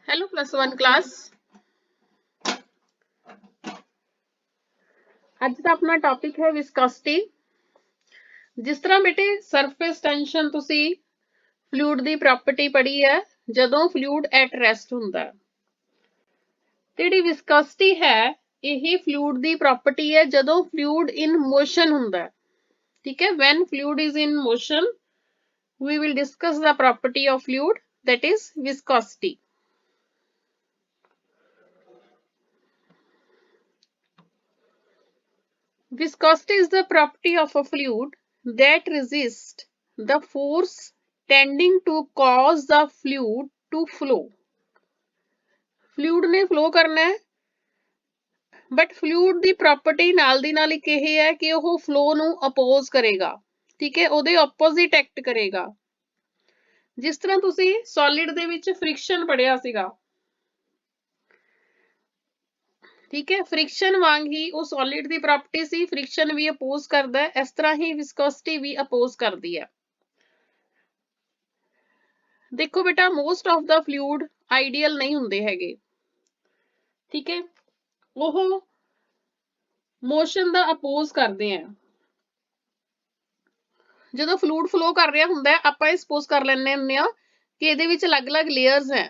Hello +1 class. ਅੱਜ ਦਾ ਆਪਣਾ topic ਹੈ ਵਿਸਕੋਸਿਟੀ। ਜਿਸ ਤਰ੍ਹਾਂ ਬੇਟੇ ਸਰਫੇਸ ਟੈਂਸ਼ਨ ਤੁਸੀਂ ਫਲੂਇਡ ਦੀ ਪ੍ਰੋਪਰਟੀ ਪੜ੍ਹੀ ਹੈ ਜਦੋਂ ਫਲੂਇਡ ਐਟ ਰੈਸਟ ਹੁੰਦਾ ਹੈ। ਤੇ ਜਿਹੜੀ ਵਿਸਕੋਸਿਟੀ ਹੈ ਇਹ ਫਲੂਇਡ ਦੀ ਪ੍ਰੋਪਰਟੀ ਹੈ ਜਦੋਂ ਫਲੂਇਡ ਇਨ ਮੋਸ਼ਨ ਹੁੰਦਾ ਹੈ। ਠੀਕ ਹੈ, when fluid is in motion we will discuss the property of fluid, that is viscosity. Viscosity is the property of a fluid that resists the force tending to cause the fluid to flow. Fluid ने flow करना है, but fluid the property ਨਾਲ ਦੀ ਨਾਲ ਇੱਕ ਇਹ ਹੈ ਕਿ ਉਹ flow ਨੂੰ oppose ਕਰੇਗਾ। ਠੀਕ ਹੈ, ਉਹਦੇ opposite act ਕਰੇਗਾ। ਜਿਸ ਤਰ੍ਹਾਂ ਤੁਸੀਂ solid ਦੇ ਵਿੱਚ friction ਪੜਿਆ ਸੀਗਾ। ਠੀਕ ਹੈ, ਫ੍ਰਿਕਸ਼ਨ ਵਾਂਗ ਹੀ ਉਹ ਸੋਲਿਡ ਦੀ ਪ੍ਰੋਪਰਟੀ ਸੀ, ਫ੍ਰਿਕਸ਼ਨ ਵੀ ਅਪੋਜ਼ ਕਰਦਾ ਹੈ, ਇਸ ਤਰ੍ਹਾਂ ਹੀ ਵਿਸਕੋਸਿਟੀ ਵੀ ਅਪੋਜ਼ ਕਰਦੀ ਹੈ। ਦੇਖੋ ਬੇਟਾ most of the fluid ideal ਨਹੀਂ ਹੁੰਦੇ ਹੈਗੇ। ਠੀਕ ਹੈ, ਉਹ ਮੋਸ਼ਨ ਦਾ ਅਪੋਜ਼ ਕਰਦੇ ਆ। ਜਦੋਂ ਫਲੂਇਡ ਫਲੋ ਕਰ ਰਿਹਾ ਹੁੰਦਾ ਹੈ ਆਪਾਂ ਇਹ ਸਪੋਜ਼ ਕਰ ਲੈਂਦੇ ਹੁੰਦੇ ਆ ਕਿ ਇਹਦੇ ਵਿੱਚ ਅਲੱਗ-ਅਲੱਗ ਲੇਅਰਸ ਹੈ।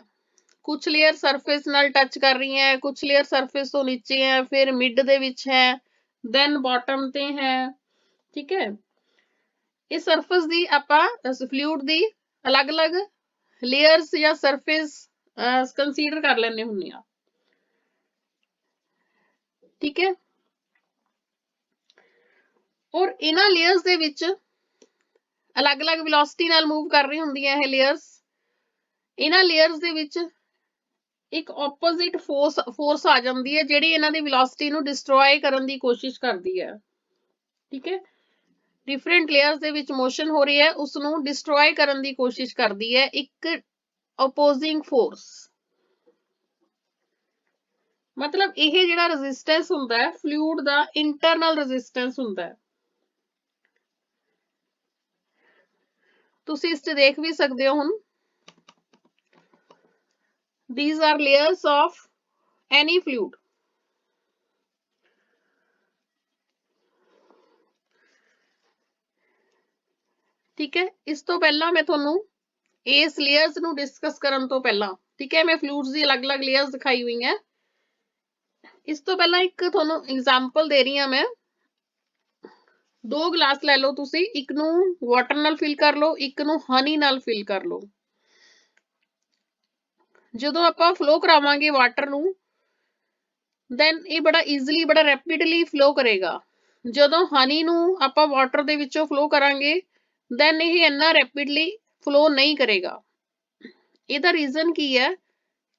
ਕੁਝ ਲੇਅਰ ਸਰਫੇਸ ਨਾਲ ਟੱਚ ਕਰ ਰਹੀਆਂ ਹੈ, ਕੁਝ ਲੇਅਰ ਸਰਫੇਸ ਤੋਂ ਨੀਚੇ ਹੈ, ਫਿਰ ਮਿਡ ਦੇ ਵਿੱਚ ਹੈ, ਦੈਨ ਬਾਟਮ ਤੇ ਹੈ। ਠੀਕ ਹੈ, ਇਹ ਸਰਫੇਸ ਦੀ ਆਪਾਂ ਫਲੂਇਡ ਦੀ ਅਲੱਗ-ਅਲੱਗ ਲੇਅਰਸ ਜਾਂ ਸਰਫੇਸ ਕੰਸੀਡਰ ਕਰ ਲੈਂਦੇ ਹੁੰਦੇ ਆ। ਠੀਕ ਹੈ, ਔਰ ਇਹਨਾਂ ਲੇਅਰਸ ਦੇ ਵਿੱਚ ਅਲੱਗ-ਅਲੱਗ ਵੈਲੋਸਿਟੀ ਨਾਲ ਮੂਵ ਕਰ ਰਹੀ ਹੁੰਦੀਆਂ ਇਹ ਲੇਅਰਸ। ਇਹਨਾਂ ਲੇਅਰਸ ਦੇ ਵਿੱਚ ਇੱਕ ਆਪੋਜ਼ਿਟ ਫੋਰਸ ਆ ਜਾਂਦੀ ਹੈ ਜਿਹੜੀ ਇਹਨਾਂ ਦੀ ਵੈਲੋਸਿਟੀ ਨੂੰ ਡਿਸਟਰੋਏ ਕਰਨ ਦੀ ਕੋਸ਼ਿਸ਼ ਕਰਦੀ ਹੈ। ਠੀਕ ਹੈ, ਡਿਫਰੈਂਟ ਲੇਅਰਸ ਦੇ ਵਿੱਚ ਮੋਸ਼ਨ ਹੋ ਰਹੀ ਹੈ, ਉਸ ਨੂੰ ਡਿਸਟਰੋਏ ਕਰਨ ਦੀ ਕੋਸ਼ਿਸ਼ ਕਰਦੀ ਹੈ ਇੱਕ opposing force। ਮਤਲਬ ਇਹ ਜਿਹੜਾ ਰੈਜ਼ਿਸਟੈਂਸ ਹੁੰਦਾ ਹੈ ਫਲੂਇਡ ਦਾ ਇੰਟਰਨਲ ਰੈਜ਼ਿਸਟੈਂਸ ਹੁੰਦਾ ਹੈ। ਤੁਸੀਂ ਇਸ ਤੇ ਦੇਖ ਵੀ ਸਕਦੇ ਹੋ ਹੁਣ these are layers of any fluid. ਠੀਕ ਹੈ, ਇਸ ਤੋਂ ਪਹਿਲਾਂ ਮੈਂ ਤੁਹਾਨੂੰ ਇਸ ਲੇਅਰਸ ਨੂੰ ਡਿਸਕਸ ਕਰਨ ਤੋਂ ਪਹਿਲਾਂ, ਠੀਕ ਹੈ, ਮੈਂ ਫਲੂਇਡਸ ਦੀ ਅਲੱਗ-ਅਲੱਗ ਲੇਅਰਸ ਦਿਖਾਈ ਹੋਈ ਹੈ। ਇਸ ਤੋਂ ਪਹਿਲਾਂ ਇੱਕ ਤੁਹਾਨੂੰ ਐਗਜ਼ਾਮਪਲ ਦੇ ਰਹੀ ਹਾਂ ਮੈਂ। ਦੋ ਗਲਾਸ ਲੈ ਲਓ ਤੁਸੀਂ, ਇੱਕ ਨੂੰ ਵਾਟਰ ਨਾਲ ਫਿਲ ਕਰ ਲਓ, ਇੱਕ ਨੂੰ ਹਨੀ ਨਾਲ ਫਿਲ ਕਰ ਲਓ। ਜਦੋਂ ਆਪਾਂ ਫਲੋ ਕਰਾਵਾਂਗੇ ਵਾਟਰ ਨੂੰ ਦੈਨ ਇਹ ਬੜਾ ਈਜ਼ੀਲੀ ਬੜਾ ਰੈਪਿਡਲੀ ਫਲੋ ਕਰੇਗਾ। ਜਦੋਂ ਹਨੀ ਨੂੰ ਆਪਾਂ ਵਾਟਰ ਦੇ ਵਿੱਚੋਂ ਫਲੋ ਕਰਾਂਗੇ ਦੈਨ ਇਹ ਇੰਨਾ ਰੈਪਿਡਲੀ ਫਲੋ ਨਹੀਂ ਕਰੇਗਾ। ਇਹਦਾ ਰੀਜ਼ਨ ਕੀ ਹੈ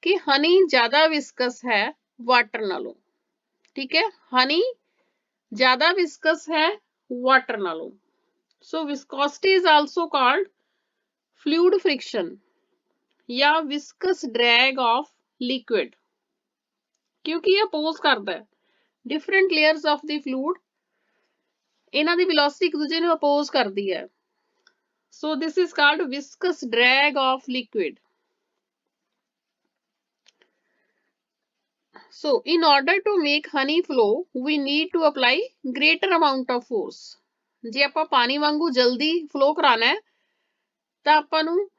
ਕਿ ਹਨੀ ਜ਼ਿਆਦਾ ਵਿਸਕਸ ਹੈ ਵਾਟਰ ਨਾਲੋਂ। ਠੀਕ ਹੈ, ਹਨੀ ਜ਼ਿਆਦਾ ਵਿਸਕਸ ਹੈ ਵਾਟਰ ਨਾਲੋਂ। So viscosity is also called fluid friction ਜਾਂ ਵਿਸਕਸ ਡਰੈਗ ਆਫ ਲਿਕੁਇਡ, ਕਿਉਂਕਿ ਇਹ ਅਪੋਜ਼ ਕਰਦਾ ਹੈ different layers of the fluid. ਇਹਨਾਂ ਦੀ ਵੈਲੋਸਿਟੀ ਇੱਕ ਦੂਜੇ ਨੂੰ ਅਪੋਜ਼ ਕਰਦੀ ਹੈ। So this is called viscous drag of liquid. So in order to make honey flow we need to apply greater amount of force. ਜੇ ਆਪਾਂ ਪਾਣੀ ਵਾਂਗੂ ਜਲਦੀ ਫਲੋ ਕਰਾਣਾ ਹੈ ਤਾਂ ਆਪਾਂ ਨੂੰ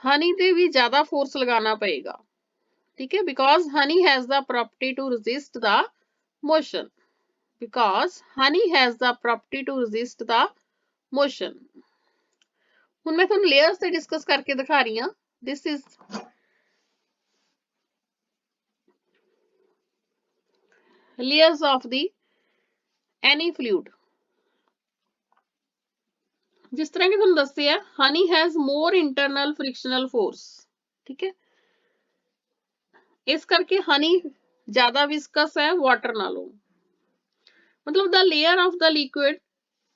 ਹਨੀ ਤੇ ਵੀ ਜ਼ਿਆਦਾ ਫੋਰਸ ਲਗਾਉਣਾ ਪਏਗਾ। ਠੀਕ ਹੈ, because honey has the property to resist the motion. Because honey has the property to resist the motion. ਹੁਣ ਮੈਂ ਤੁਹਾਨੂੰ ਲੇਅਰਸ ਤੇ ਡਿਸਕਸ ਕਰਕੇ ਦਿਖਾ ਰਹੀ ਹਾਂ। This is layers of the any fluid. ਜਿਸ ਤਰ੍ਹਾਂ ਕਿ ਤੁਹਾਨੂੰ ਦੱਸਿਆ ਹਨੀ ਹੈਜ਼ ਮੋਰ ਇੰਟਰਨਲ ਫ੍ਰਿਕਸ਼ਨਲ ਫੋਰਸ। ਠੀਕ ਹੈ, ਇਸ ਕਰਕੇ ਹਨੀ ਜ਼ਿਆਦਾ ਵਿਸਕਸ ਹੈ ਵਾਟਰ ਨਾਲੋਂ। ਮਤਲਬ the layer of the liquid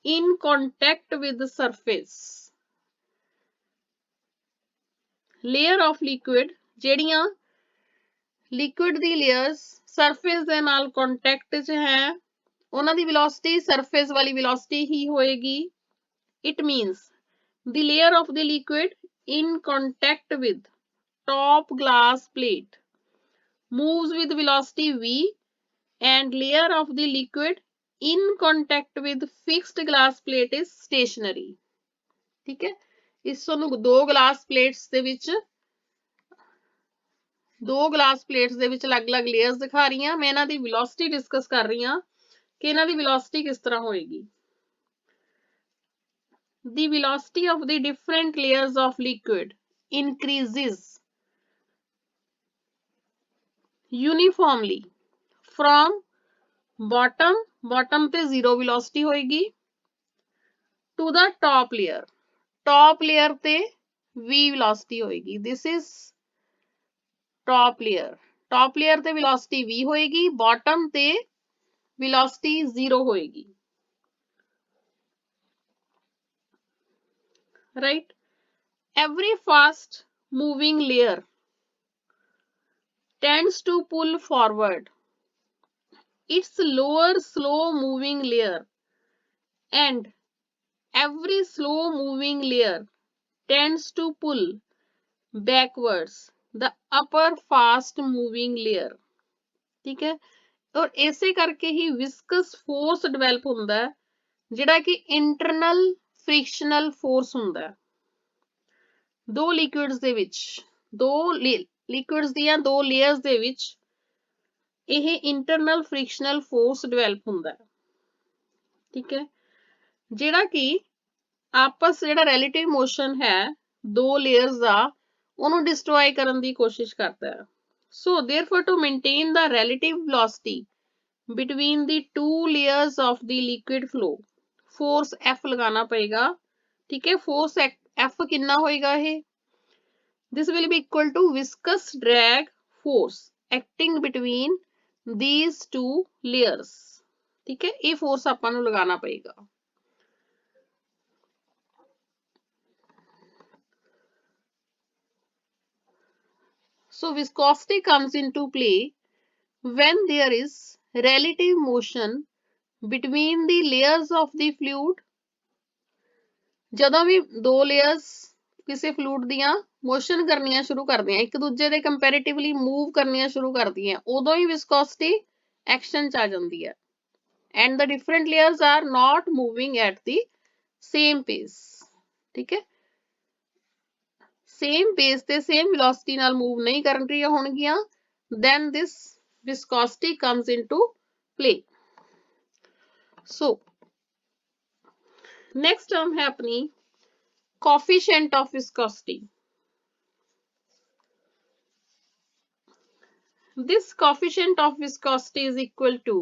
in contact with the surface. layer of liquid ਜਿਹੜੀਆਂ ਲਿਕੁਇਡ ਦੀ ਲੇਅਰਸ ਸਰਫੇਸ ਦੇ ਨਾਲ ਕੰਟੈਕਟ 'ਚ ਹੈ ਉਹਨਾਂ ਦੀ ਵੈਲੋਸਿਟੀ ਸਰਫੇਸ ਵਾਲੀ ਵੈਲੋਸਿਟੀ ਹੀ ਹੋਏਗੀ। It means the layer of the liquid in contact with top glass plate moves with velocity v and layer of the liquid in contact with fixed glass plate is stationary। ठीक है, इस ਤੁਹਾਨੂੰ ਦੋ glass plates ਦੇ ਵਿੱਚ ਅਲੱਗ-ਅਲੱਗ layers ਦਿਖਾ ਰਹੀ ਹਾਂ। ਮੈਂ ਇਹਨਾਂ ਦੀ ਵੈਲੋਸਿਟੀ ਡਿਸਕਸ ਕਰ ਰਹੀ ਹਾਂ ਕਿ ਇਹਨਾਂ ਦੀ ਵੈਲੋਸਿਟੀ ਕਿਸ ਤਰ੍ਹਾਂ ਹੋਏਗੀ। The velocity of the different layers of liquid increases uniformly from bottom ਤੇ zero velocity ਹੋਏਗੀ to the top layer ਤੇ v velocity ਹੋਏਗੀ। This is top layer ਤੇ velocity v ਹੋਏਗੀ, bottom ਤੇ velocity 0 ਹੋਏਗੀ। right, every fast moving layer tends to pull forward its lower slow moving layer and every slow moving layer tends to pull backwards the upper fast moving layer। ठीक है, और ऐसे करके ही viscous force develop ਹੁੰਦਾ ਹੈ ਜਿਹੜਾ ਕਿ internal ਫ੍ਰਿਕਸ਼ਨਲ force ਹੁੰਦਾ ਹੈ। ਦੋ ਲਿਕੁਇਡਸ ਦੇ ਵਿੱਚ ਦੀਆਂ ਦੋ ਲੇਅਰਸ ਦੇ ਵਿੱਚ ਇਹ ਇੰਟਰਨਲ ਫ੍ਰਿਕਸ਼ਨਲ ਫੋਰਸ ਡਿਵੈਲਪ ਹੁੰਦਾ ਹੈ। ਠੀਕ ਹੈ, ਜਿਹੜਾ ਕਿ ਆਪਸ ਜਿਹੜਾ ਰਿਲੇਟਿਵ ਮੋਸ਼ਨ ਹੈ ਦੋ ਲੇਅਰਸ ਦਾ ਉਹਨੂੰ ਡਿਸਟਰੋਏ ਕਰਨ ਦੀ ਕੋਸ਼ਿਸ਼ ਕਰਦਾ ਹੈ। So therefore to maintain the relative velocity between the two layers of the liquid flow force F ਲਗਾਉਣਾ ਪਏਗਾ। ਠੀਕ ਹੈ, ਫੋਰਸ F ਕਿੰਨਾ ਹੋਏਗਾ ਇਹ this will be equal to viscous drag force acting between these two layers। ठीक है, ਇਹ ਫੋਰਸ ਆਪਾਂ ਨੂੰ ਲਗਾਉਣਾ ਪਏਗਾ। So viscosity comes into play when there is relative motion between the layers of the fluid। ਜਦੋਂ ਵੀ ਦੋ layers ਕਿਸੇ ਫਲੂਇਡ ਦੀਆਂ ਮੋਸ਼ਨ ਕਰਨੀਆਂ ਸ਼ੁਰੂ ਕਰਦੀਆਂ ਇੱਕ ਦੂਜੇ ਦੇ ਕੰਪੈਰੀਟਿਵਲੀ ਮੂਵ ਕਰਨੀਆਂ ਸ਼ੁਰੂ ਕਰਦੀਆਂ ਉਦੋਂ ਹੀ ਵਿਸਕੋਸਿਟੀ ਐਕਸ਼ਨ ਚ ਆ ਜਾਂਦੀ ਹੈ। And the different layers are not moving at the same ਪੇਸ। ਠੀਕ ਹੈ, ਸੇਮ ਪੇਸ ਤੇ ਸੇਮ ਵੈਲੋਸਿਟੀ ਨਾਲ ਮੂਵ ਨਹੀਂ ਕਰ ਰਹੀਆਂ ਹੋਣਗੀਆਂ then this viscosity comes into play। so next term है अपनी coefficient of viscosity। this coefficient of viscosity is equal to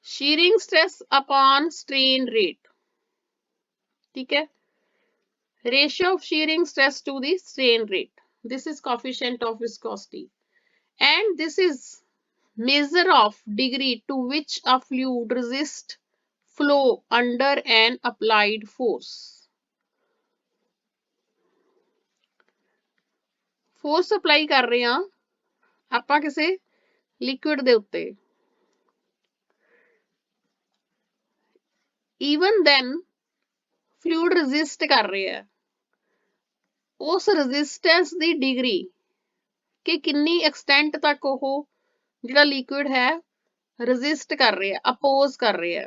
shearing stress upon strain rate। ठीक है, ratio of shearing stress to the strain rate, this is coefficient of viscosity and this is measure of degree to which a fluid resists flow under an applied force। force apply ਕਰ ਰਹੇ ਹਾਂ ਆਪਾਂ ਕਿਸੇ liquid ਦੇ ਉੱਤੇ even then fluid resist ਕਰ ਰਿਹਾ ਹੈ ਉਸ resistance ਦੀ degree ਕਿ ਕਿੰਨੀ extent ਤੱਕ ਉਹ ਜਿਹੜਾ liquid ਹੈ resist ਕਰ ਰਿਹਾ oppose ਕਰ ਰਿਹਾ।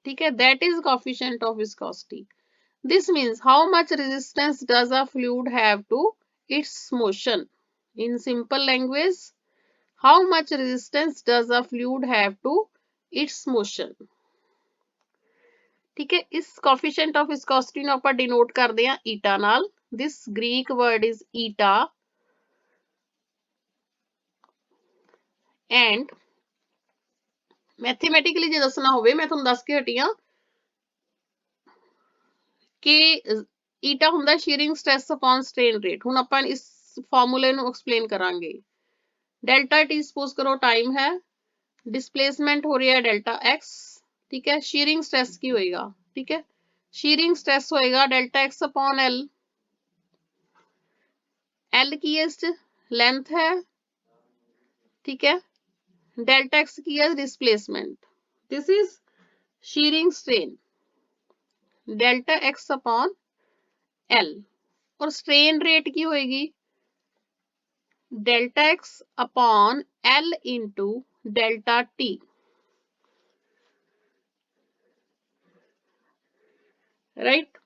ਠੀਕ ਹੈ, that is coefficient of viscosity। this means how much resistance does a fluid have to its motion। in simple language, how much resistance does a fluid have to its motion। ठीक है, इस coefficient of viscosity ਨੂੰ ਆਪਾਂ denote ਕਰਦੇ ਹਾਂ eta ਨਾਲ। this Greek word is eta and mathematically ਜੇ ਦੱਸਣਾ ਹੋਵੇ ਮੈਂ ਤੁਹਾਨੂੰ ਦੱਸ ਕੇ ਹਟੀ ਹਾਂ ਕਿ eta ਹੁੰਦਾ shearing stress upon strain rate। ਹੁਣ ਆਪਾਂ ਇਸ ਫਾਰਮੂਲੇ ਨੂੰ ਐਕਸਪਲੇਨ ਕਰਾਂਗੇ। ਡੈਲਟਾ ਟੀ ਸਪੋਜ਼ ਕਰੋ ਟਾਈਮ ਹੈ, ਡਿਸਪਲੇਸਮੈਂਟ ਹੋ ਰਿਹਾ ਹੈ ਡੈਲਟਾ x। ਠੀਕ ਹੈ, shearing stress ਕੀ ਹੋਏਗਾ? ਠੀਕ ਹੈ, shearing stress ਹੋਏਗਾ delta x upon l। l ਕੀ ਹੈ ਇਸ ਲੈਂਥ ਹੈ। ਠੀਕ ਹੈ, डेल्टा एक्स की है displacement. This is shearing strain। Delta x upon L, और स्ट्रेन रेट की होएगी delta x upon L into delta t, right.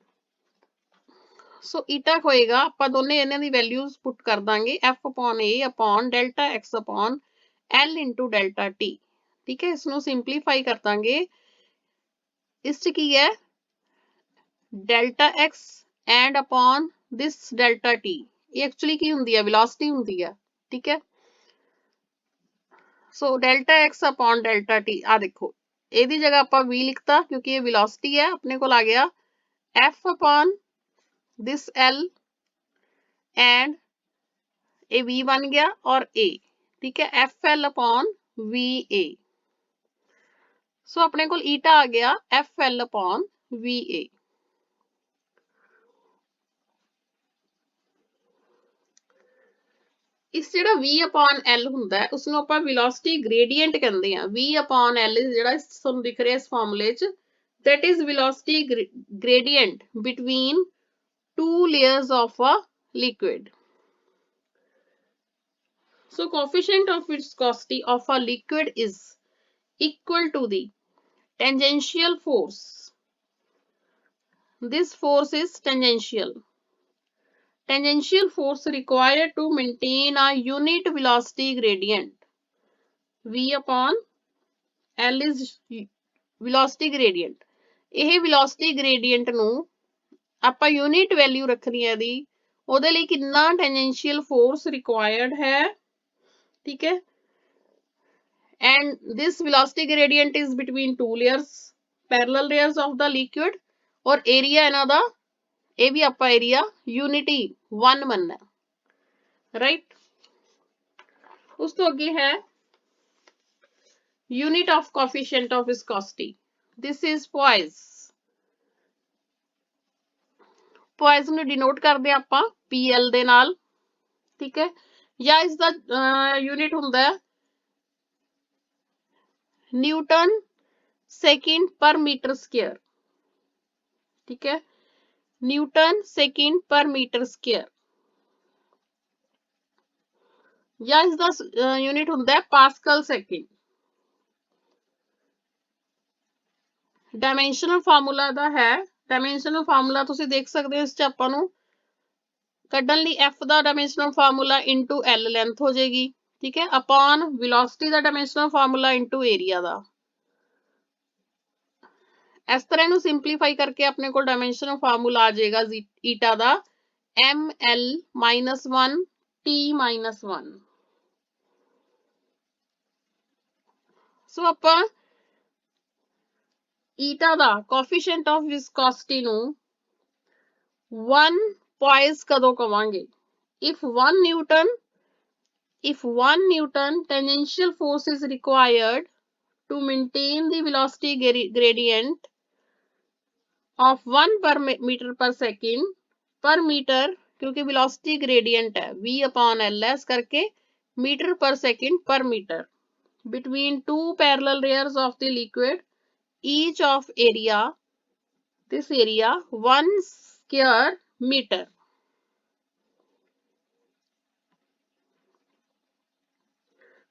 So eta होएगा, ਆਪਾਂ ਦੋਨੇ ਇਹਨਾਂ ਦੀ ਵੈਲਿਊਜ਼ ਪੁੱਟ ਕਰ ਦਾਂਗੇ f upon a upon delta x upon l into delta t, ਠੀਕ ਹੈ। ਇਸ ਨੂੰ ਸਿੰਪਲੀਫਾਈ ਕਰ ਦਾਂਗੇ, ਇਸ ਚ ਕੀ ਹੈ delta x and upon this delta t, ਇਹ ਐਕਚੁਅਲੀ ਕੀ ਹੁੰਦੀ ਹੈ ਵੈਲੋਸਿਟੀ ਹੁੰਦੀ ਹੈ, ਠੀਕ ਹੈ। So delta x upon delta t, ਆ ਦੇਖੋ ਇਹਦੀ ਜਗ੍ਹਾ ਆਪਾਂ v ਲਿਖਤਾ ਕਿਉਂਕਿ ਇਹ ਵੈਲੋਸਿਟੀ ਹੈ, ਆਪਣੇ ਕੋਲ ਆ ਗਿਆ f upon this l and A v बन गया और a, ठीक है, F L upon V A. So अपने को ईटा आ गया F L upon V A. इस ਜਿਹੜਾ v upon l ਹੁੰਦਾ ਹੈ ਉਸ ਨੂੰ ਆਪਾਂ velocity gradient ਕਹਿੰਦੇ ਆ। v upon l ਜਿਹੜਾ ਤੁਹਾਨੂੰ ਦਿਖ ਰਿਹਾ ਇਸ ਫਾਰਮੂਲੇ 'ਚ, that is velocity gradient between two layers of a liquid. So coefficient of viscosity of a liquid is equal to the tangential force. This force is tangential. Tangential force required to maintain a unit velocity gradient. V upon L is velocity gradient. ਇਹ velocity gradient ਨੂੰ ਆਪਾਂ unit value ਰੱਖਣੀ ਹੈ ਦੀ, ਉਹਦੇ ਲਈ ਕਿੰਨਾ tangential force required ਹੈ, ਠੀਕ ਹੈ। And this velocity gradient is between two layers, parallel layers of the liquid, और area ਇਹਨਾਂ ਦਾ ਇਹ ਵੀ ਆਪਾਂ ਏਰੀਆ ਯੂਨਿਟੀ 1 ਮੰਨਣਾ, ਰਾਈਟ। ਉਸ ਤੋਂ ਅੱਗੇ ਹੈ unit of coefficient of viscosity, this is poise. Poise ਨੂੰ ਡਿਨੋਟ ਕਰਦੇ ਆਪਾਂ ਪੀਐਲ ਦੇ ਨਾਲ, ਠੀਕ ਹੈ, ਜਾਂ ਇਸ ਦਾ ਯੂਨਿਟ ਹੁੰਦਾ ਹੈ ਨਿਊਟਨ ਸੈਕਿੰਡ ਪਰ ਮੀਟਰ ਸਕੁਅਰ, ਠੀਕ ਹੈ, न्यूटन सेकंड पर मीटर स्क्वायर, या इसका यूनिट ਹੁੰਦਾ ਹੈ पास्कल सेकंड। डायमेंशनल फार्मूला ਦਾ ਹੈ, डायमेंशनल फार्मूला ਤੁਸੀਂ ਦੇਖ ਸਕਦੇ ਹੋ, ਇਸ ਚ ਆਪਾਂ ਨੂੰ ਕੱਢਣ ਲਈ f ਦਾ dimensional formula into l length ਹੋ ਜਾਏਗੀ, ਠੀਕ ਹੈ, अपॉन वेलोसिटी ਦਾ डायमेंशनल फार्मूला इनटू एरिया ਦਾ। इस तरह ਨੂੰ ਸਿੰਪਲੀਫਾਈ ਕਰਕੇ ਆਪਣੇ ਕੋਲ डायमेंशनल फार्मूला आ जाएगा ईटा ਦਾ ml -1 t -1। सो ਆਪਾਂ ईटा ਦਾ ਕੋਐਫੀਸ਼ੀਐਂਟ ਆਫ ਵਿਸਕੋਸਿਟੀ ਨੂੰ 1 ਪੋਇਸ ਕਦੋਂ ਕਵਾਂਗੇ, if 1 Newton tangential force is required to maintain the velocity gradient of 1 per meter per second per meter, क्योंकि velocity gradient है v upon l है, इस करके meter per second per meter between two parallel layers of the liquid, each of area, this area 1 square meter।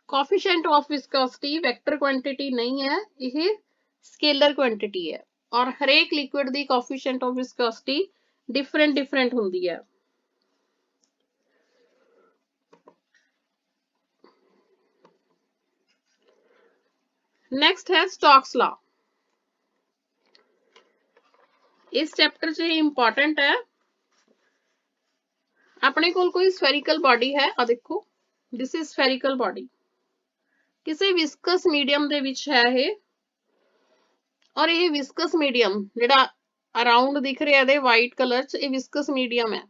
coefficient of viscosity vector quantity नहीं है, यह scalar quantity है, और हरेक liquid the coefficient of viscosity different हुंदी है। Next है Stokes law. इस चैप्टर से इंपॉर्टेंट है। अपने कोल कोई स्फेरिकल बॉडी है, आ देखो दिस इज स्फेरिकल बॉडी, किसी विस्कस मीडियम दे विच है ये, और ये विस्कस मीडियम जिहड़ा अराउंड दिख रहा है वाइट कलर च, ये विस्कस मीडियम है,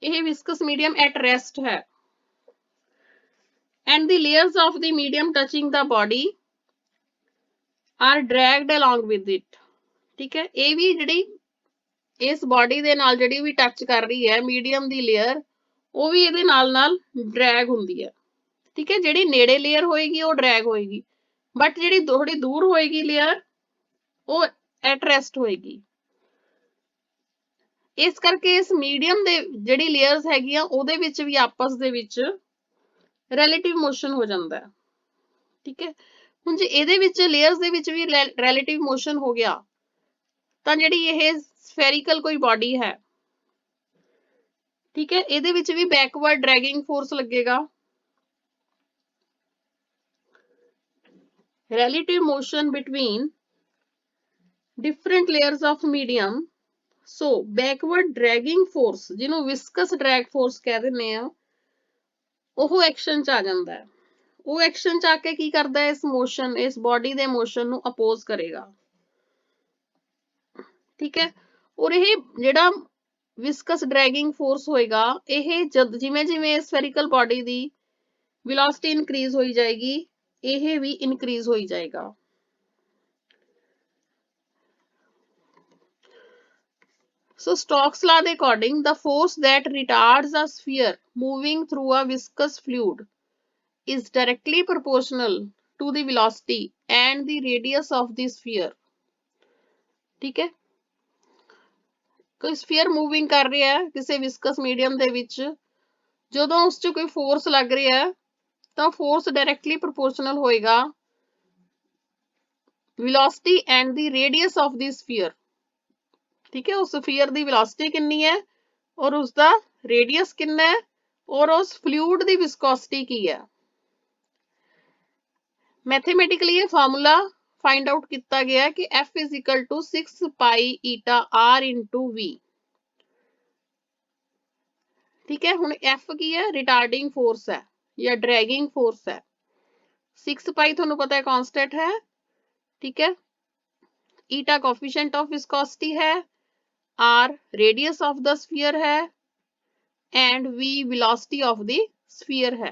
ये विस्कस मीडियम एट रेस्ट है, and the layers of the medium touching the body are dragged along with it, ठीक है। ये भी जिहड़ी इस बॉडी दे नाल जिहड़ी भी टच कर रही है मीडियम दी लेयर, वो भी इहदे नाल ड्रैग हुंदी है, ठीक है। जिहड़ी नेड़े लेयर होएगी वो ड्रैग होएगी, बट जिहड़ी थोड़ी दूर होएगी लेयर वो एट रेस्ट होएगी। ਇਸ ਕਰਕੇ ਇਸ ਮੀਡੀਅਮ ਦੇ ਜਿਹੜੀ ਲੇਅਰਸ ਹੈਗੀਆਂ ਉਹਦੇ ਵਿੱਚ ਵੀ ਆਪਸ ਦੇ ਵਿੱਚ ਰਿਲੇਟਿਵ ਮੋਸ਼ਨ ਹੋ ਜਾਂਦਾ ਹੈ। ਠੀਕ ਹੈ, ਹੁਣ ਜੇ ਇਹਦੇ ਵਿੱਚ ਲੇਅਰਸ ਦੇ ਵਿੱਚ ਵੀ ਰਿਲੇਟਿਵ ਮੋਸ਼ਨ ਹੋ ਗਿਆ ਤਾਂ ਜਿਹੜੀ ਇਹ ਸਫੈਰੀਕਲ ਕੋਈ ਬਾਡੀ ਹੈ, ਠੀਕ ਹੈ, ਇਹਦੇ ਵਿੱਚ ਵੀ ਬੈਕਵਰਡ ਡਰੈਗਿੰਗ ਫੋਰਸ ਲੱਗੇਗਾ। relative motion between different layers of medium, so backward dragging force ਜਿਹਨੂੰ viscous drag force ਕਹਿ ਦਿੰਦੇ ਆ, ਉਹ ਐਕਸ਼ਨ ਚ ਆ ਜਾਂਦਾ ਹੈ। ਉਹ ਐਕਸ਼ਨ ਚ ਆ ਕੇ ਕੀ ਕਰਦਾ ਹੈ, ਇਸ ਮੋਸ਼ਨ, ਇਸ ਬੋਡੀ ਦੇ ਮੋਸ਼ਨ ਨੂੰ ਅਪੋਜ਼ ਕਰੇਗਾ। ਠੀਕ ਹੈ, ਔਰ ਇਹ ਜਿਹੜਾ ਵਿਸਕਸ ਡਰੈਗਿੰਗ ਫੋਰਸ ਹੋਏਗਾ, ਇਹ ਜਦ ਜਿਵੇਂ ਜਿਵੇਂ ਸਫੈਰੀਕਲ ਬੋਡੀ ਦੀ ਵੈਲੋਸਿਟੀ ਇਨਕਰੀਜ਼ ਹੋਈ ਜਾਏਗੀ, ਇਹ ਵੀ ਇਨਕਰੀਜ਼ ਹੋਈ ਜਾਏਗਾ। So Stokes' law ਦੇ according, the force that retards a sphere moving through a viscous fluid is directly proportional to the velocity and the radius of the sphere. ਠੀਕ ਹੈ, ਕੋਈ sphere moving ਕਰ ਰਿਹਾ ਹੈ ਕਿਸੇ viscous medium ਦੇ ਵਿੱਚ, ਜਦੋਂ ਉਸ 'ਚ ਕੋਈ force ਲੱਗ ਰਿਹਾ ਹੈ ਤਾਂ force directly proportional ਹੋਏਗਾ velocity and the radius of the sphere। ਠੀਕ ਹੈ, ਉਸ ਸਫੀਅਰ ਦੀ ਵੈਲੋਸਿਟੀ ਕਿੰਨੀ ਹੈ ਔਰ ਉਸਦਾ ਰੇਡੀਅਸ ਕਿੰਨਾ ਹੈ ਔਰ ਉਸ ਫਲੂਇਡ ਦੀ ਵਿਸਕੋਸਿਟੀ ਕੀ ਹੈ। ਮੈਥਮੈਟਿਕਲੀ ਇਹ ਫਾਰਮੂਲਾ ਫਾਈਂਡ ਆਊਟ ਕੀਤਾ ਗਿਆ ਕਿ F is equal to 6 pi eta R into V। ਠੀਕ ਹੈ, ਹੁਣ F ਕੀ ਹੈ, ਰਿਟਾਰਡਿੰਗ ਫੋਰਸ ਹੈ ਜਾਂ ਡਰੈਗਿੰਗ ਫੋਰਸ ਹੈ। 6 pi ਤੁਹਾਨੂੰ ਪਤਾ ਹੈ ਕਾਂਸਟੈਂਟ ਹੈ। ਠੀਕ ਹੈ, ਈਟਾ ਕੋਫੀਸ਼ੀਐਂਟ ਆਫ ਵਿਸਕੋਸਿਟੀ ਹੈ, R radius of the sphere है and V velocity of the sphere है।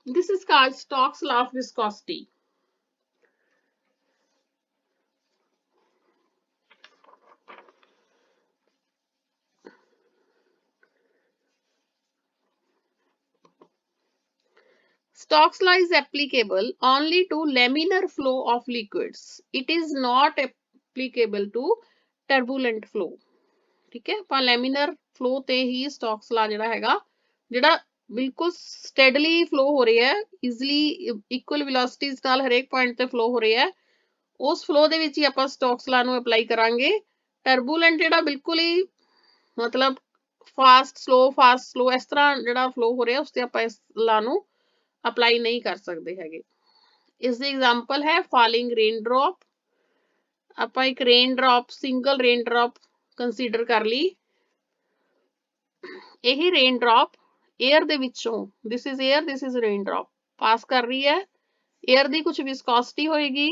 This is called Stokes' law of viscosity। Stokes' law is applicable only to laminar flow of liquids. It is not applicable to turbulent flow। ਠੀਕ ਹੈ, ਆਪਾਂ ਲੈਮੀਨਰ flow ਤੇ ਹੀ Stokes' law ਜਿਹੜਾ ਹੈਗਾ, ਜਿਹੜਾ ਬਿਲਕੁਲ ਸਟੈਡਲੀ flow ਹੋ ਰਿਹਾ ਹੈ, ਈਜ਼ਲੀ ਇਕੁਅਲ ਵੈਲੋਸਿਟੀਜ਼ ਨਾਲ ਹਰੇਕ ਪੁਆਇੰਟ ਤੇ ਫਲੋ ਹੋ ਰਿਹਾ ਹੈ, ਉਸ ਫਲੋ ਦੇ ਵਿੱਚ ਹੀ ਆਪਾਂ Stokes' law ਨੂੰ ਅਪਲਾਈ ਕਰਾਂਗੇ। ਟਰਬੂਲੈਂਟ ਜਿਹੜਾ ਬਿਲਕੁਲ ਹੀ ਮਤਲਬ ਫਾਸਟ ਸਲੋ ਇਸ ਤਰ੍ਹਾਂ ਜਿਹੜਾ ਫਲੋ ਹੋ ਰਿਹਾ, ਉਸ ਤੇ ਆਪਾਂ ਇਸ ਲਾ ਨੂੰ ਅਪਲਾਈ ਨਹੀਂ ਕਰ ਸਕਦੇ ਹੈਗੇ। ਇਸ ਦੀ ਐਗਜ਼ਾਮਪਲ ਹੈ ਫਾਲਿੰਗ ਰੇਨ ਡ੍ਰੌਪ। ਆਪਾਂ ਇੱਕ rain drop, single rain drop consider ਕਰ ਲਈ। ਇਹੀ ਰੇਨ ਡ੍ਰੌਪ 에ਅਰ ਦੇ ਵਿੱਚੋਂ, this is air, this is rain drop, pass ਕਰ ਰਹੀ ਹੈ। 에ਅਰ ਦੀ ਕੁਝ ਵਿਸਕੋਸਿਟੀ ਹੋਏਗੀ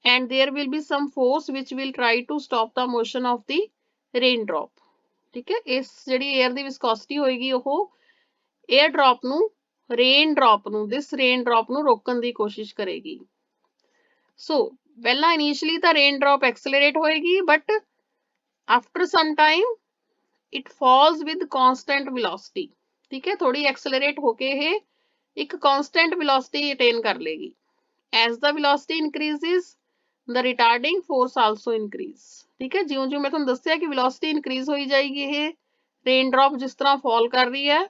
and there will be some force which will try to stop the motion of the rain drop। ਠੀਕ ਹੈ, ਇਸ ਜਿਹੜੀ 에ਅਰ ਦੀ ਵਿਸਕੋਸਿਟੀ ਹੋਏਗੀ, ਉਹ 에ਅਰ ਡ੍ਰੌਪ ਨੂੰ, ਰੇਨ ਡ੍ਰੌਪ ਨੂੰ, ਦਿਸ ਰੇਨ ਡ੍ਰੌਪ ਨੂੰ ਰੋਕਣ ਦੀ ਕੋਸ਼ਿਸ਼ ਕਰੇਗੀ। ਸੋ ਪਹਿਲਾਂ ਇਨੀਸ਼ੀਅਲੀ ਤਾਂ ਰੇਨ ਡ੍ਰੌਪ ਐਕਸਲਰੇਟ ਹੋਏਗੀ, but after some time it false with constant velocity. ਠੀਕ ਹੈ, ਥੋੜੀ ਐਕਸਲਰੇਟ ਹੋ ਕੇ ਇਹ ਇੱਕ ਕਾਂਸਟੈਂਟ ਵੈਲੋਸਿਟੀ ਅਟੇਨ ਕਰ ਲੇਗੀ। As the velocity increases the retarding force also increase। ਠੀਕ ਹੈ, ਜਿਉਂ-ਜਿਉਂ ਮੈਂ ਤੁਹਾਨੂੰ ਦੱਸਿਆ ਕਿ ਵੈਲੋਸਿਟੀ ਇਨਕਰੀਜ਼ ਹੋਈ ਜਾਏਗੀ, ਇਹ ਰੇਨ ਡ੍ਰੌਪ ਜਿਸ ਤਰ੍ਹਾਂ ਫਾਲ ਕਰ ਰਹੀ ਹੈ,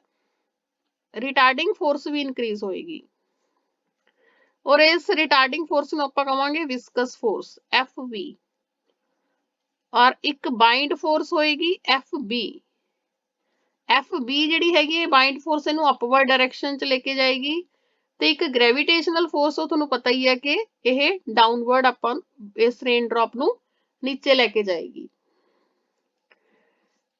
ਰਿਟਾਰਡਿੰਗ ਫੋਰਸ ਵੀ ਇਨਕਰੀਜ਼ ਹੋਏਗੀ ਔਰ ਇਸ ਰਿਟਾਰਡਿੰਗ ਫੋਰਸ ਨੂੰ ਆਪਾਂ ਕਵਾਂਗੇ ਵਿਸਕਸ ਫੋਰਸ FV, ਔਰ ਇੱਕ ਬਾਈਂਡ ਫੋਰਸ ਹੋਏਗੀ FB। FB ਜਿਹੜੀ ਹੈਗੀ ਹੈ ਬਾਈਂਡ ਫੋਰਸ, ਇਹਨੂੰ ਅਪਵਰਡ ਡਾਇਰੈਕਸ਼ਨ ਚ ਲੈ ਕੇ ਜਾਏਗੀ, ਤੇ ਇੱਕ ਗ੍ਰੈਵੀਟੇਸ਼ਨਲ ਫੋਰਸ, ਉਹ ਤੁਹਾਨੂੰ ਪਤਾ ਹੀ ਹੈ ਕਿ ਇਹ ਡਾਊਨਵਰਡ ਆਪਾਂ ਇਸ ਰੇਨ ਡ੍ਰੌਪ ਨੂੰ ਨੀਚੇ ਲੈ ਕੇ ਜਾਏਗੀ।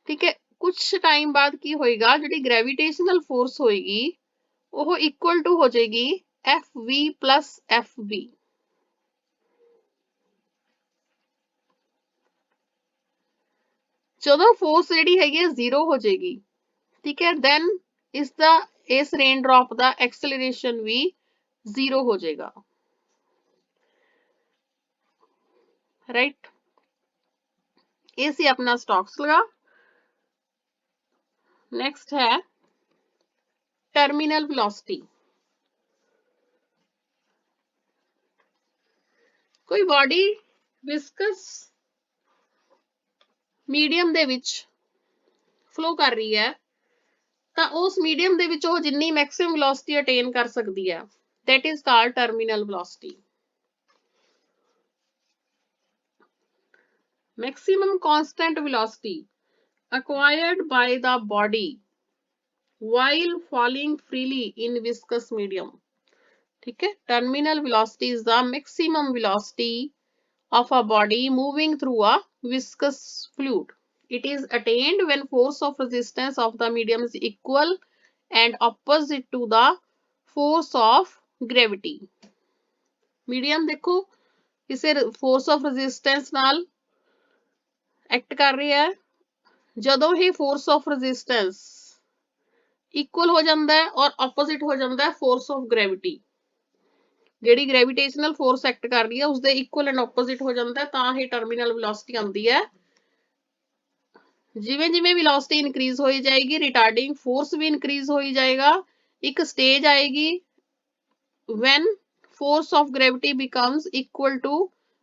ਠੀਕ ਹੈ, ਕੁਝ ਟਾਈਮ ਬਾਅਦ ਕੀ ਹੋਏਗਾ, ਜਿਹੜੀ ਗ੍ਰੈਵੀਟੇਸ਼ਨਲ ਫੋਰਸ ਹੋਏਗੀ ਉਹ ਇਕੁਅਲ ਟੂ ਹੋ ਜਾਏਗੀ FV plus FB। ਜਦੋਂ ਫੋਰਸ ਜਿਹੜੀ ਹੈਗੀ ਹੈ 0 ਹੋ ਜਾਏਗੀ, ਠੀਕ ਹੈ, ਦੈਨ ਇਸ ਰੇਨ ਡ੍ਰੌਪ ਦਾ ਐਕਸਲਰੇਸ਼ਨ ਵੀ 0 ਹੋ ਜਾਏਗਾ। ਰਾਈਟ, ਇਹ ਸੀ ਆਪਣਾ Stokes' law। ਨੈਕਸਟ ਹੈ ਟਰਮੀਨਲ ਵੈਲੋਸਿਟੀ। ਕੋਈ ਬਾਡੀ ਵਿਸਕਸ ਮੀਡੀਅਮ ਦੇ ਵਿੱਚ ਫਲੋ ਕਰ ਰਹੀ ਹੈ ਤਾਂ ਉਸ ਮੀਡੀਅਮ ਦੇ ਵਿੱਚ ਉਹ ਜਿੰਨੀ ਮੈਕਸਿਮਮ ਵੈਲੋਸਿਟੀ ਅਟੇਨ ਕਰ ਸਕਦੀ ਹੈ, that is called terminal velocity. Maximum constant velocity acquired by the body while falling freely in viscous medium. ठीक है, terminal velocity is the maximum velocity of a body moving through a viscous fluid. It is attained when force of resistance of the medium is equal and opposite to the force of gravity. Medium देखो किसे force of resistance ਨਾਲ act ਕਰ ਰਹੀ ਹੈ, ਜਦੋਂ ਹੀ force of resistance equal ਹੋ ਜਾਂਦਾ ਹੈ ਔਰ opposite ਹੋ ਜਾਂਦਾ ਹੈ force of gravity. ਜਿਹੜੀ ਗ੍ਰੈਵਿਟੇਸ਼ਨਲ ਫੋਰਸ ਐਕਟ ਕਰ ਰਹੀ ਹੈ ਉਸਦੇ ਇਕੁਅਲ ਐਂਡ ਆਪੋਜ਼ਿਟ ਹੋ ਜਾਂਦਾ ਹੈ ਤਾਂ ਹੀ ਟਰਮੀਨਲ ਵੈਲੋਸਿਟੀ ਆਉਂਦੀ ਹੈ। ਜਿਵੇਂ ਜਿਵੇਂ ਵੈਲੋਸਿਟੀ ਇਨਕਰੀਜ਼ ਹੋਈ ਜਾਏਗੀ ਰਿਟਾਰਡਿੰਗ ਫੋਰਸ ਵੀ ਇਨਕਰੀਜ਼ ਹੋਈ ਜਾਏਗਾ। ਇੱਕ ਸਟੇਜ ਆਏਗੀ when force of gravity becomes equal to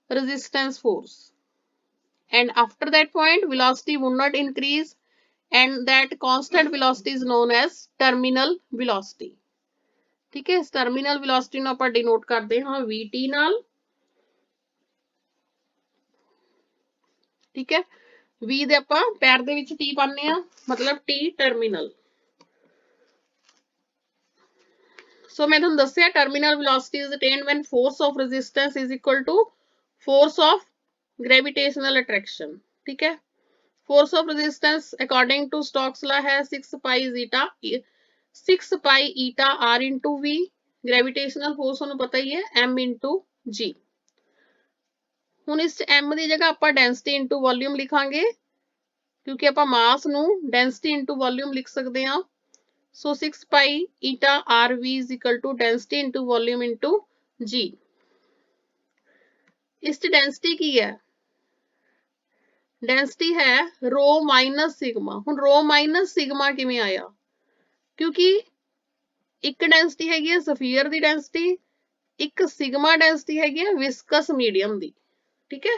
resistance force and after that point velocity would not increase and that constant velocity is known as terminal velocity. ठीक है, इस terminal velocity ਨੂੰ ਆਪਾਂ denote ਕਰਦੇ ਹਾਂ vt ਨਾਲ। ठीक है, v ਦੇ ਆਪਾਂ ਪੈਰ ਦੇ ਵਿੱਚ t ਪਾਉਂਦੇ ਆ ਮਤਲਬ t ਟਰਮੀਨਲ। ਸੋ ਮੈਂ ਤੁਹਾਨੂੰ ਦੱਸਿਆ terminal velocity is attained when force of resistance is equal to force of gravitational attraction. ठीक है, force of resistance according to Stokes law है 6 pi eta r into v। gravitational force ਤੁਹਾਨੂੰ ਪਤਾ ਹੀ ਹੈ m into g। ਹੁਣ ਇਸ m ਦੀ ਜਗ੍ਹਾ ਆਪਾਂ density into volume ਲਿਖਾਂਗੇ ਕਿਉਂਕਿ ਆਪਾਂ ਮਾਸ ਨੂੰ density into volume ਲਿਖ ਸਕਦੇ ਹਾਂ। So 6 pi eta rv is equal to density into volume into g। ਇਸ ਚ density ਕੀ ਹੈ? density ਹੈ rho minus sigma। ਹੁਣ rho minus sigma ਕਿਵੇਂ ਆਇਆ? ਕਿਉਂਕਿ ਇੱਕ density ਹੈਗੀ ਹੈ ਸਫੀਅਰ ਦੀ density, ਇੱਕ sigma density ਹੈਗੀ ਹੈ viscous medium ਦੀ। ठीक है,